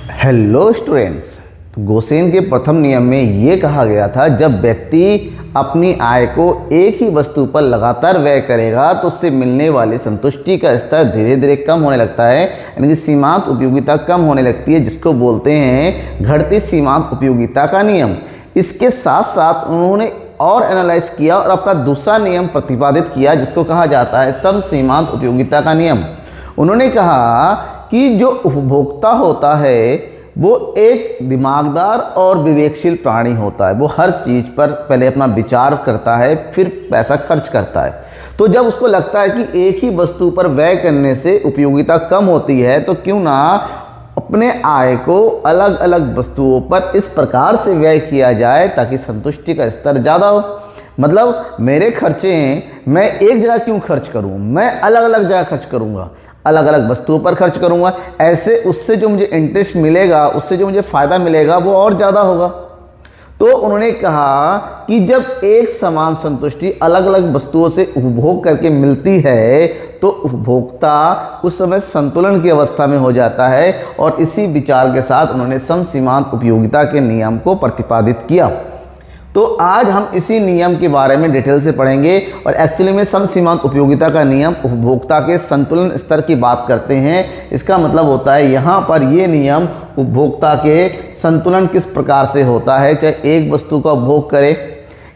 Hello students. तो Gaussian के प्रथम नियम में ये कहा गया था, जब व्यक्ति अपनी आय को एक ही वस्तु पर लगातार व्यय करेगा तो उससे मिलने वाली संतुष्टि का स्तर धीरे धीरे कम होने लगता है, यानी कि सीमांत उपयोगिता कम होने लगती है, जिसको बोलते हैं घटती सीमांत उपयोगिता का नियम। इसके साथ साथ उन्होंने और एनालाइज किया और अपना दूसरा नियम प्रतिपादित किया, जिसको कहा जाता है सम सीमांत उपयोगिता का नियम। उन्होंने कहा कि जो उपभोक्ता होता है वो एक दिमागदार और विवेकशील प्राणी होता है। वो हर चीज़ पर पहले अपना विचार करता है, फिर पैसा खर्च करता है। तो जब उसको लगता है कि एक ही वस्तु पर व्यय करने से उपयोगिता कम होती है, तो क्यों ना अपने आय को अलग अलग वस्तुओं पर इस प्रकार से व्यय किया जाए ताकि संतुष्टि का स्तर ज़्यादा हो। मतलब मेरे खर्चे हैं, मैं एक जगह क्यों खर्च करूं, मैं अलग अलग जगह खर्च करूंगा, अलग अलग वस्तुओं पर खर्च करूंगा। ऐसे उससे जो मुझे इंटरेस्ट मिलेगा, उससे जो मुझे फ़ायदा मिलेगा वो और ज़्यादा होगा। तो उन्होंने कहा कि जब एक समान संतुष्टि अलग अलग वस्तुओं से उपभोग करके मिलती है तो उपभोक्ता उस समय संतुलन की अवस्था में हो जाता है, और इसी विचार के साथ उन्होंने सम सीमांत उपयोगिता के नियम को प्रतिपादित किया। तो आज हम इसी नियम के बारे में डिटेल से पढ़ेंगे, और एक्चुअली में सम सीमांत उपयोगिता का नियम उपभोक्ता के संतुलन स्तर की बात करते हैं। इसका मतलब होता है यहाँ पर ये नियम उपभोक्ता के संतुलन किस प्रकार से होता है, चाहे एक वस्तु का उपभोग करे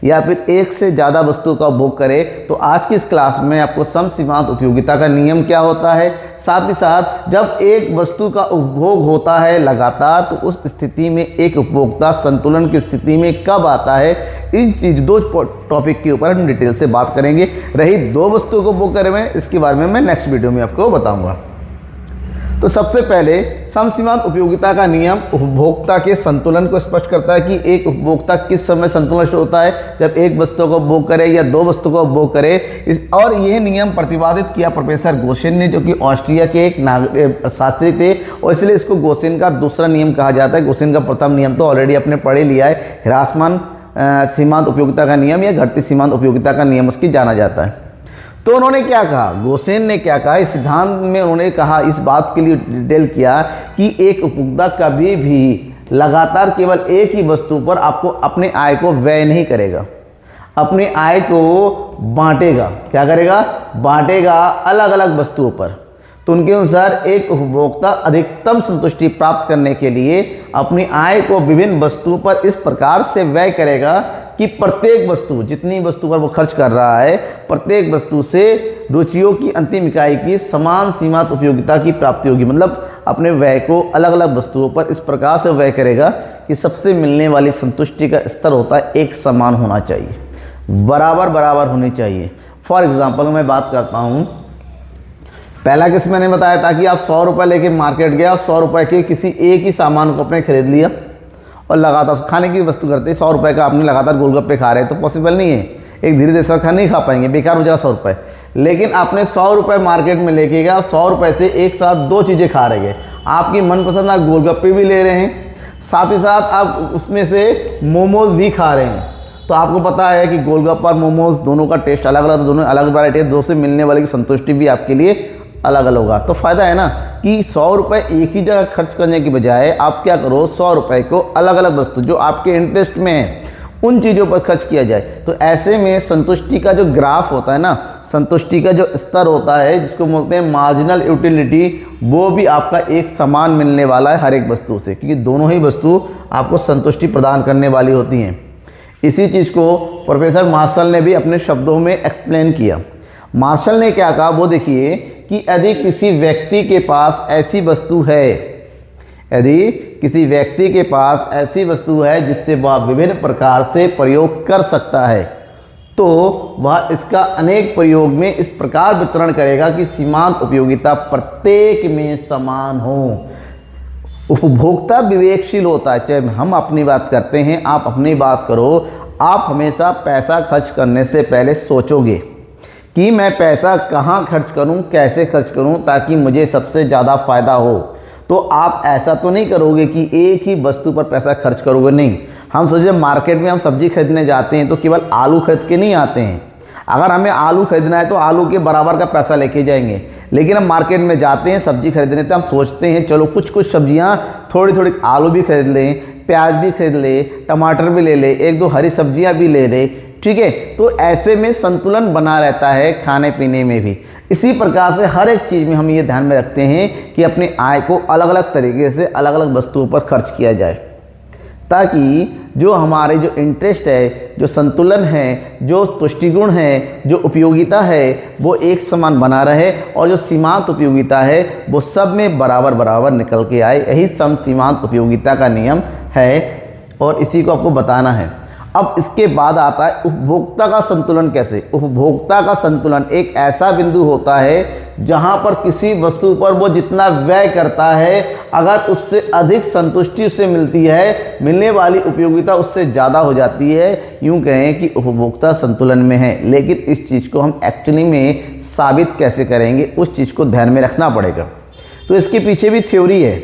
या फिर एक से ज़्यादा वस्तु का उपभोग करे। तो आज की इस क्लास में आपको सम सीमांत उपयोगिता का नियम क्या होता है, साथ ही साथ जब एक वस्तु का उपभोग होता है लगातार तो उस स्थिति में एक उपभोक्ता संतुलन की स्थिति में कब आता है, इन चीज़ दो टॉपिक के ऊपर हम डिटेल से बात करेंगे। रही दो वस्तुओं को उपभोग करें में, इसके बारे में मैं नेक्स्ट वीडियो में आपको बताऊंगा। तो सबसे पहले सम सीमांत उपयोगिता का नियम उपभोक्ता के संतुलन को स्पष्ट करता है कि एक उपभोक्ता किस समय संतुलित होता है, जब एक वस्तु को उपभोग करे या दो वस्तु को उपभोग करे। और यह नियम प्रतिपादित किया प्रोफेसर गोसेन ने, जो कि ऑस्ट्रिया के एक शास्त्री थे, और इसलिए इसको गोसेन का दूसरा नियम कहा जाता है। गोसेन का प्रथम नियम तो ऑलरेडी आपने पढ़े लिया है, ह्रासमान सीमांत उपयोगिता का नियम या घटती सीमांत उपयोगिता का नियम उसकी जाना जाता है। तो उन्होंने क्या कहा, गोसेन ने क्या कहा इस सिद्धांत में, उन्होंने कहा इस बात के लिए डिटेल किया कि एक उपभोक्ता कभी भी लगातार केवल एक ही वस्तु पर आपको अपने आय को व्यय नहीं करेगा, अपने आय को बांटेगा। क्या करेगा, बांटेगा अलग अलग वस्तुओं पर। तो उनके अनुसार एक उपभोक्ता अधिकतम संतुष्टि प्राप्त करने के लिए अपनी आय को विभिन्न वस्तुओं पर इस प्रकार से व्यय करेगा कि प्रत्येक वस्तु, जितनी वस्तु पर वो खर्च कर रहा है, प्रत्येक वस्तु से रुचियों की अंतिम इकाई की समान सीमांत उपयोगिता की प्राप्ति होगी। मतलब अपने व्यय को अलग अलग वस्तुओं पर इस प्रकार से व्यय करेगा कि सबसे मिलने वाली संतुष्टि का स्तर होता है एक समान होना चाहिए, बराबर बराबर होनी चाहिए। फॉर एग्जाम्पल मैं बात करता हूँ, पहला केस मैंने बताया था कि आप 100 रुपये लेके मार्केट गया और 100 रुपये के किसी एक ही सामान को आपने खरीद लिया और लगातार खाने की वस्तु करते 100 रुपये का आपने लगातार गोलगप्पे खा रहे हैं, तो पॉसिबल नहीं है, एक धीरे धीरे सब खा नहीं खा पाएंगे, बेकार हो जाएगा 100 रुपये। लेकिन आपने 100 रुपये मार्केट में लेके गया, 100 रुपये से एक साथ दो चीज़ें खा रहे हैं, आपकी मनपसंद आप गोलगप्पे भी ले रहे हैं, साथ ही साथ आप उसमें से मोमोज भी खा रहे हैं। तो आपको पता है कि गोलगप्पा और मोमोज दोनों का टेस्ट अलग अलग, दोनों अलग वैरायटी है, दो से मिलने वाली की संतुष्टि भी आपके लिए अलग अलग होगा। तो फ़ायदा है ना कि 100 रुपये एक ही जगह खर्च करने की बजाय आप क्या करो, 100 रुपये को अलग अलग वस्तु जो आपके इंटरेस्ट में है उन चीज़ों पर खर्च किया जाए। तो ऐसे में संतुष्टि का जो ग्राफ होता है ना, संतुष्टि का जो स्तर होता है जिसको बोलते हैं मार्जिनल यूटिलिटी, वो भी आपका एक समान मिलने वाला है हर एक वस्तु से, क्योंकि दोनों ही वस्तु आपको संतुष्टि प्रदान करने वाली होती हैं। इसी चीज़ को प्रोफेसर मार्शल ने भी अपने शब्दों में एक्सप्लेन किया। मार्शल ने क्या कहा वो देखिए कि यदि किसी व्यक्ति के पास ऐसी वस्तु है, यदि किसी व्यक्ति के पास ऐसी वस्तु है जिससे वह विभिन्न प्रकार से प्रयोग कर सकता है, तो वह इसका अनेक प्रयोग में इस प्रकार वितरण करेगा कि सीमांत उपयोगिता प्रत्येक में समान हो। उपभोक्ता विवेकशील होता है, चाहे हम अपनी बात करते हैं, आप अपनी बात करो, आप हमेशा पैसा खर्च करने से पहले सोचोगे कि मैं पैसा कहाँ खर्च करूँ, कैसे खर्च करूँ ताकि मुझे सबसे ज़्यादा फ़ायदा हो। तो आप ऐसा तो नहीं करोगे कि एक ही वस्तु पर पैसा खर्च करोगे, नहीं। हम सोचिए मार्केट में हम सब्जी खरीदने जाते हैं तो केवल आलू खरीद के नहीं आते हैं, अगर हमें आलू खरीदना है तो आलू के बराबर का पैसा लेके जाएंगे, लेकिन हम मार्केट में जाते हैं सब्जी खरीदने तो हम सोचते हैं चलो कुछ कुछ सब्जियां थोड़ी थोड़ी, आलू भी खरीद लें, प्याज भी खरीद ले, टमाटर भी ले ले, एक दो हरी सब्जियां भी ले ले, ठीक है। तो ऐसे में संतुलन बना रहता है खाने पीने में भी। इसी प्रकार से हर एक चीज़ में हम ये ध्यान में रखते हैं कि अपनी आय को अलग अलग तरीके से अलग अलग वस्तुओं पर खर्च किया जाए, ताकि जो हमारे जो इंटरेस्ट है, जो संतुलन है, जो तुष्टिगुण है, जो उपयोगिता है वो एक समान बना रहे और जो सीमांत उपयोगिता है वो सब में बराबर बराबर निकल के आए। यही सम सीमांत उपयोगिता का नियम है और इसी को आपको बताना है। अब इसके बाद आता है उपभोक्ता का संतुलन। कैसे? उपभोक्ता का संतुलन एक ऐसा बिंदु होता है जहां पर किसी वस्तु पर वो जितना व्यय करता है, अगर उससे अधिक संतुष्टि उससे मिलती है, मिलने वाली उपयोगिता उससे ज़्यादा हो जाती है, यूं कहें कि उपभोक्ता संतुलन में है। लेकिन इस चीज़ को हम एक्चुअली में साबित कैसे करेंगे, उस चीज़ को ध्यान में रखना पड़ेगा। तो इसके पीछे भी थ्योरी है।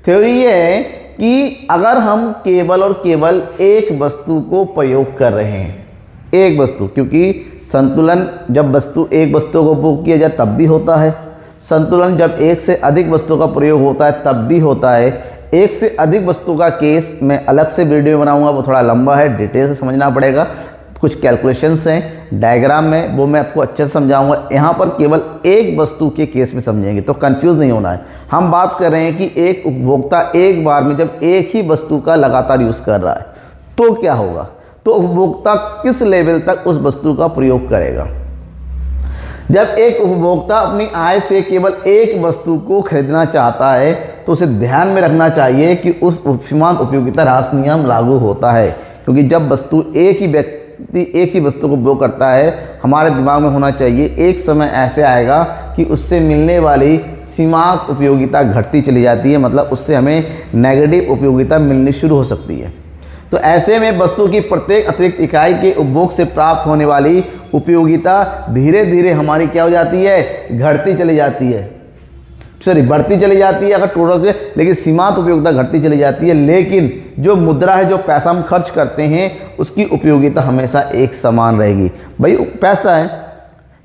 थ्योरी ये है कि अगर हम केवल और केवल एक वस्तु को प्रयोग कर रहे हैं, एक वस्तु, क्योंकि संतुलन जब एक वस्तु को उपभोग किया जाए तब भी होता है, संतुलन जब एक से अधिक वस्तु का प्रयोग होता है तब भी होता है। एक से अधिक वस्तु का केस मैं अलग से वीडियो बनाऊंगा, वो थोड़ा लंबा है, डिटेल से समझना पड़ेगा, कुछ कैलकुलेशंस हैं डायग्राम में, वो मैं आपको अच्छे से समझाऊंगा। यहाँ पर केवल एक वस्तु के केस में समझेंगे तो कंफ्यूज नहीं होना है। हम बात कर रहे हैं कि एक उपभोक्ता एक बार में जब एक ही वस्तु का लगातार यूज़ कर रहा है तो क्या होगा, तो उपभोक्ता किस लेवल तक उस वस्तु का प्रयोग करेगा। जब एक उपभोक्ता अपनी आय से केवल एक वस्तु को खरीदना चाहता है तो उसे ध्यान में रखना चाहिए कि उस सीमांत उपयोगिता ह्रास नियम लागू होता है, क्योंकि जब वस्तु एक ही वस्तु को उपभोग करता है, हमारे दिमाग में होना चाहिए एक समय ऐसे आएगा कि उससे मिलने वाली सीमांत उपयोगिता घटती चली जाती है, मतलब उससे हमें नेगेटिव उपयोगिता मिलनी शुरू हो सकती है। तो ऐसे में वस्तु की प्रत्येक अतिरिक्त इकाई के उपभोग से प्राप्त होने वाली उपयोगिता धीरे धीरे हमारी क्या हो जाती है, घटती चली जाती है, बढ़ती चली जाती है अगर टोटल के, लेकिन सीमांत उपयोगिता घटती चली जाती है। लेकिन जो मुद्रा है, जो पैसा हम खर्च करते हैं, उसकी उपयोगिता हमेशा एक समान रहेगी। भाई पैसा है,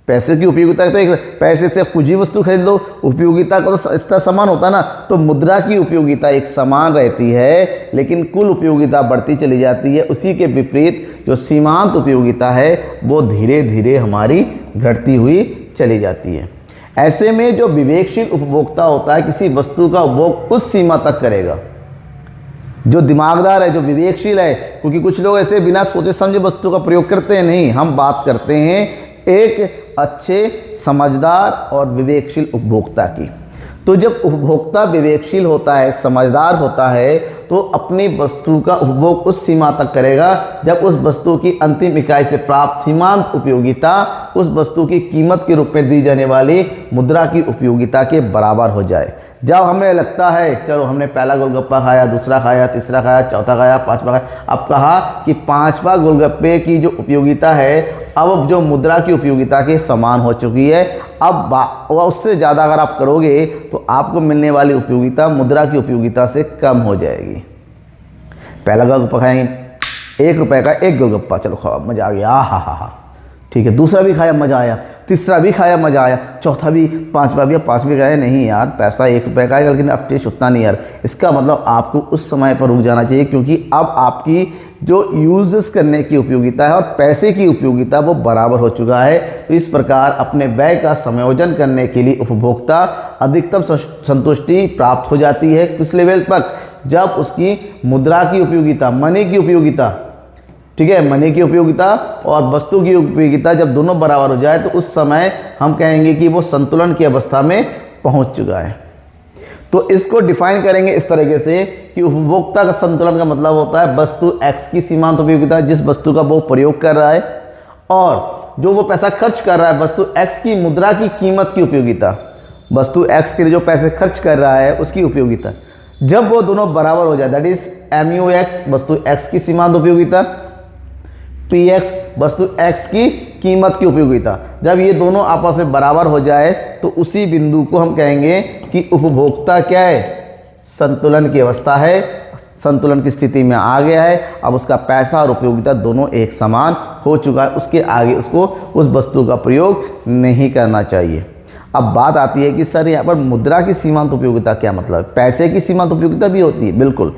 पैसे की उपयोगिता तो एक, पैसे से कुछ ही वस्तु खरीद लो, उपयोगिता का तो इसका समान होता है ना। तो मुद्रा की उपयोगिता एक समान रहती है लेकिन कुल उपयोगिता बढ़ती चली जाती है। उसी के विपरीत जो सीमांत उपयोगिता है वो धीरे धीरे हमारी घटती हुई चली जाती है। ऐसे में जो विवेकशील उपभोक्ता होता है किसी वस्तु का उपभोग उस सीमा तक करेगा। जो दिमागदार है, जो विवेकशील है, क्योंकि कुछ लोग ऐसे बिना सोचे समझे वस्तु का प्रयोग करते हैं, नहीं, हम बात करते हैं एक अच्छे समझदार और विवेकशील उपभोक्ता की। तो जब उपभोक्ता विवेकशील होता है, समझदार होता है, तो अपनी वस्तु का उपभोग उस सीमा तक करेगा जब उस वस्तु की अंतिम इकाई से प्राप्त सीमांत उपयोगिता उस वस्तु की कीमत के रूप में दी जाने वाली मुद्रा की उपयोगिता के बराबर हो जाए। जब हमें लगता है चलो हमने पहला गोलगप्पा खाया, दूसरा खाया, तीसरा खाया, चौथा खाया, पांचवा खाया, अब कहा कि पांचवा गोलगप्पे की जो उपयोगिता है अब जो मुद्रा की उपयोगिता के समान हो चुकी है। अब उससे ज़्यादा अगर आप करोगे तो आपको मिलने वाली उपयोगिता मुद्रा की उपयोगिता से कम हो जाएगी। पहला गोलगप्पा खाएंगे, 1 रुपए का एक गोलगप्पा, चलो खाओ, मज़ा आ गया, हा, ठीक है। दूसरा भी खाया, मज़ा आया, तीसरा भी खाया, मज़ा आया, चौथा भी, पांचवा भी, पांचवी खाया, नहीं यार पैसा 1 रुपए का है लेकिन अब टेस्ट उतना नहीं यार। इसका मतलब आपको उस समय पर रुक जाना चाहिए, क्योंकि अब आपकी जो यूजेस करने की उपयोगिता है और पैसे की उपयोगिता वो बराबर हो चुका है। तो इस प्रकार अपने व्यय का समायोजन करने के लिए उपभोक्ता अधिकतम संतुष्टि प्राप्त हो जाती है। किस लेवल तक, जब उसकी मुद्रा की उपयोगिता, मनी की उपयोगिता, ठीक है, मनी की उपयोगिता और वस्तु की उपयोगिता जब दोनों बराबर हो जाए तो उस समय हम कहेंगे कि वो संतुलन की अवस्था में पहुंच चुका है। तो इसको डिफाइन करेंगे इस तरीके से कि उपभोक्ता का संतुलन का मतलब होता है वस्तु X की सीमांत उपयोगिता, जिस वस्तु का वो प्रयोग कर रहा है, और जो वो पैसा खर्च कर रहा है वस्तु X की मुद्रा की कीमत की उपयोगिता, वस्तु X के लिए जो पैसे खर्च कर रहा है उसकी उपयोगिता, जब वो दोनों बराबर हो जाए, दैट इज MUX वस्तु X की सीमांत उपयोगिता, PX वस्तु X की कीमत की उपयोगिता, जब ये दोनों आपस में बराबर हो जाए तो उसी बिंदु को हम कहेंगे कि उपभोक्ता क्या है, संतुलन की अवस्था है। संतुलन की स्थिति में आ गया है। अब उसका पैसा और उपयोगिता दोनों एक समान हो चुका है, उसके आगे उसको उस वस्तु का प्रयोग नहीं करना चाहिए। अब बात आती है कि सर यहाँ पर मुद्रा की सीमांत उपयोगिता क्या मतलब है? पैसे की सीमांत उपयोगिता भी होती है, बिल्कुल।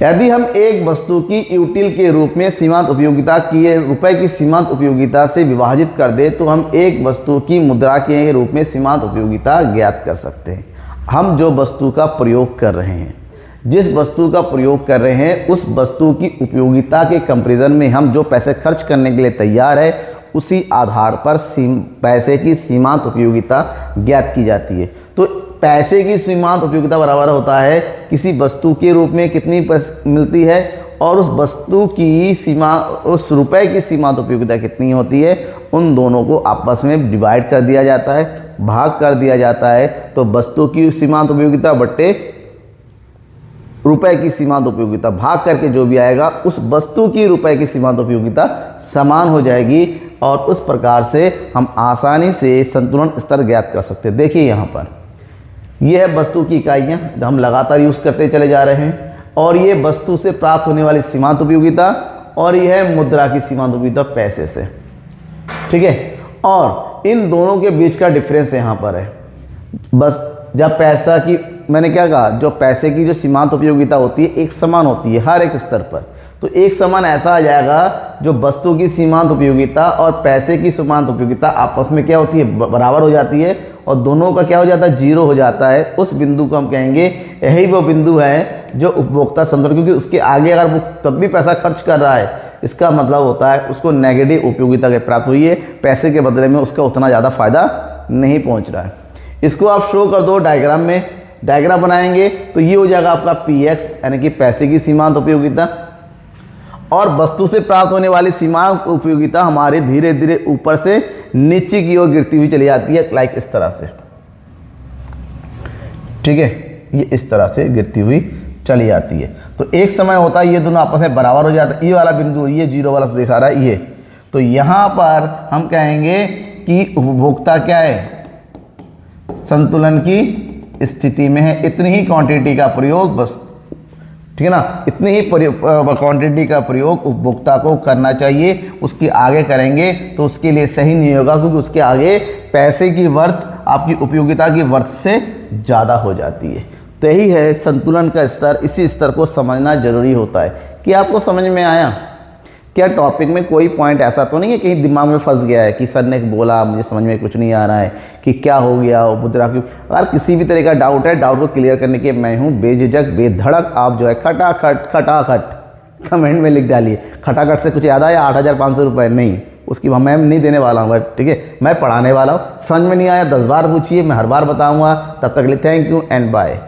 यदि हम एक वस्तु की यूटिल के रूप में सीमांत उपयोगिता की रुपए की सीमांत उपयोगिता से विभाजित कर दे तो हम एक वस्तु की मुद्रा के रूप में सीमांत उपयोगिता ज्ञात कर सकते हैं। हम जो वस्तु का प्रयोग कर रहे हैं, जिस वस्तु का प्रयोग कर रहे हैं, उस वस्तु की उपयोगिता के कंपैरिजन में हम जो पैसे खर्च करने के लिए तैयार है, उसी आधार पर पैसे की सीमांत उपयोगिता ज्ञात की जाती है। तो पैसे की सीमांत उपयोगिता बराबर होता है किसी वस्तु के रूप में कितनी मिलती है और उस वस्तु की उस रुपए की सीमांत उपयोगिता कितनी होती है, उन दोनों को आपस में डिवाइड कर दिया जाता है, भाग कर दिया जाता है। तो वस्तु की सीमांत उपयोगिता बट्टे रुपए की सीमांत उपयोगिता भाग करके जो भी आएगा उस वस्तु की रुपए की सीमांत उपयोगिता समान हो जाएगी और उस प्रकार से हम आसानी से संतुलन स्तर ज्ञात कर सकते हैं। देखिए यहाँ पर यह है वस्तु की इकाइयाँ जो हम लगातार यूज़ करते चले जा रहे हैं, और ये वस्तु से प्राप्त होने वाली सीमांत उपयोगिता, और यह है मुद्रा की सीमांत उपयोगिता पैसे से, ठीक है। और इन दोनों के बीच का डिफरेंस यहाँ पर है। बस जब पैसा की, मैंने क्या कहा, जो पैसे की जो सीमांत उपयोगिता होती है एक समान होती है हर एक स्तर पर, तो एक समान ऐसा आ जाएगा जो वस्तु की सीमांत उपयोगिता और पैसे की सीमांत उपयोगिता आपस में क्या होती है, बराबर हो जाती है, और दोनों का क्या हो जाता है, जीरो हो जाता है। उस बिंदु को हम कहेंगे यही वो बिंदु है जो उपभोक्ता संतुलन, क्योंकि उसके आगे अगर वो तब भी पैसा खर्च कर रहा है, इसका मतलब होता है उसको नेगेटिव उपयोगिता के प्राप्त हुई है, पैसे के बदले में उसका उतना ज़्यादा फायदा नहीं पहुँच रहा है। इसको आप शो कर दो डायग्राम में, डायग्राम बनाएंगे तो ये हो जाएगा आपका PX यानी कि पैसे की सीमांत उपयोगिता, और वस्तु से प्राप्त होने वाली सीमांत उपयोगिता हमारी धीरे धीरे ऊपर से नीचे की ओर गिरती हुई चली जाती है, लाइक इस तरह से, ठीक है, ये इस तरह से गिरती हुई चली जाती है। तो एक समय होता है ये दोनों आपस में बराबर हो जाता है, ये वाला बिंदु, ये जीरो वाला से दिखा रहा है ये, तो यहाँ पर हम कहेंगे कि उपभोक्ता क्या है, संतुलन की स्थिति में है। इतनी ही क्वांटिटी का प्रयोग, बस, ठीक है ना, इतनी ही क्वांटिटी का प्रयोग उपभोक्ता को करना चाहिए। उसके आगे करेंगे तो उसके लिए सही नहीं होगा, क्योंकि उसके आगे पैसे की वर्थ आपकी उपयोगिता की वर्थ से ज़्यादा हो जाती है। तो यही है संतुलन का स्तर, इसी स्तर को समझना जरूरी होता है। कि आपको समझ में आया? क्या टॉपिक में कोई पॉइंट ऐसा तो नहीं है कहीं दिमाग में फंस गया है कि सर ने बोला मुझे समझ में कुछ नहीं आ रहा है कि क्या हो गया मुद्रा की? अगर किसी भी तरह का डाउट है, डाउट को क्लियर करने के मैं हूँ बेझिझक बेधड़क, आप जो है खटाखट कमेंट में लिख डालिए। खटाखट से कुछ याद आया? 8,500 रुपये नहीं, उसकी मैं नहीं देने वाला हूँ, ठीक है, मैं पढ़ाने वाला हूँ। समझ में नहीं आया 10 बार पूछिए, मैं हर बार बताऊँगा। तब तक के लिए थैंक यू एंड बाय।